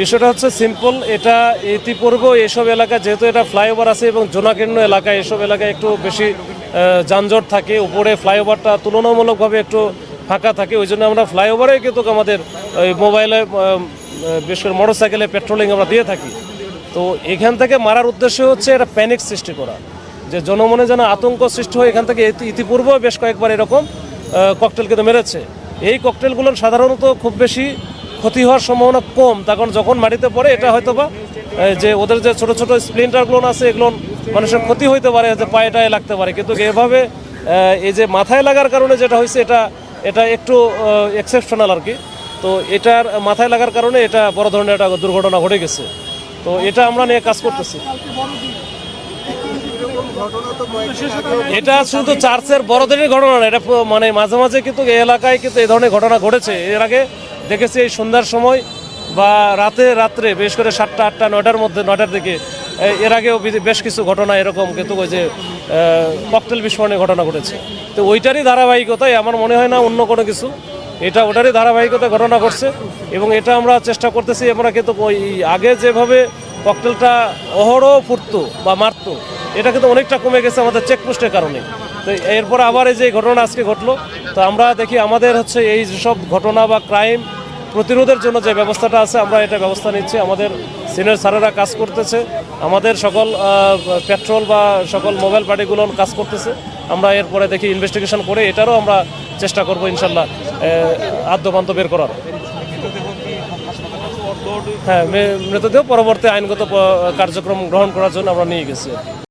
বিষয়টা হচ্ছে সিম্পল। এটা ইতিপূর্বে এসব এলাকা যেহেতু এটা ফ্লাইওভার আছে এবং জোনাকীর্ণ এলাকায় এসব এলাকায় একটু বেশি যানজট থাকে, উপরে ফ্লাইওভারটা তুলনামূলকভাবে একটু ফাঁকা থাকে, ওই জন্য আমরা ফ্লাইওভারে কিন্তু আমাদের ওই মোবাইলে বিশেষ করে মোটর সাইকেলে পেট্রোলিং আমরা দিয়ে থাকি। তো এখান থেকে মারার উদ্দেশ্য হচ্ছে এটা প্যানিক সৃষ্টি করা, যে জনমনে যেন আতঙ্ক সৃষ্টি হয়। এখান থেকে ইতিপূর্বেও বেশ কয়েকবার এরকম ককটেল কিন্তু মেরেছে। এই ককটেলগুলোর সাধারণত খুব বেশি ক্ষতি হওয়ার সম্ভাবনা কম, তখন যখন মাটিতে পড়ে এটা হয়তো বা যে ওদের যে ছোটো ছোটো স্প্লিন্টারগুলো আছে এগুলো মানুষের ক্ষতি হইতে পারে, যে পায়ে টায়ে লাগতে পারে, কিন্তু এভাবে এই যে মাথায় লাগার কারণে যেটা হয়েছে এটা একটু এক্সেপশনাল আর কি। তো এটার মাথায় লাগার কারণে এটা বড় ধরনের একটা দুর্ঘটনা ঘটে গেছে। তো এটা আমরা নিয়ে কাজ করতেছি। এটা শুধু চার্চের বড়দিনের ঘটনা না, এটা মানে মাঝে মাঝে কিন্তু এই এলাকায় কিন্তু এই ধরনের ঘটনা ঘটেছে। এর আগে দেখেছি এই সন্ধ্যার সময় বা রাত্রে বিশেষ করে 7টা 8টা 9টার মধ্যে, 9টার দিকে এর আগেও বেশ কিছু ঘটনা এরকম কিন্তু ওই যে ককটেল বিস্ফোরণের ঘটনা ঘটেছে। তো ওইটারই ধারাবাহিকতায় আমার মনে হয় না অন্য কোনো কিছু, এটা ওটারই ধারাবাহিকতায় ঘটনা ঘটছে। এবং এটা আমরা চেষ্টা করতেছি, আমরা কিন্তু ওই আগে যেভাবে ককটেলটা অহরহ ফুটতো বা মারতো এটা কিন্তু অনেকটা কমে গেছে আমাদের চেকপোস্টের কারণে। তো এরপর আবার এই যে ঘটনা আজকে ঘটলো, তো আমরা দেখি আমাদের হচ্ছে এই যেসব ঘটনা বা ক্রাইম প্রতিরোধের জন্য যে ব্যবস্থাটা আছে আমরা এটা ব্যবস্থা নিচ্ছি। আমাদের সিনিয়র স্যারেরা কাজ করতেছে, আমাদের সকল পেট্রোল বা সকল মোবাইল পার্টিগুলো কাজ করতেছে। আমরা এরপরে দেখি ইনভেস্টিগেশন করে এটারও আমরা চেষ্টা করবো ইনশাল্লাহ আদ্যপান্ত বের করার। হ্যাঁ, মৃতদেহ পরবর্তী আইনগত কার্যক্রম গ্রহণ করার জন্য আমরা নিয়ে গেছি।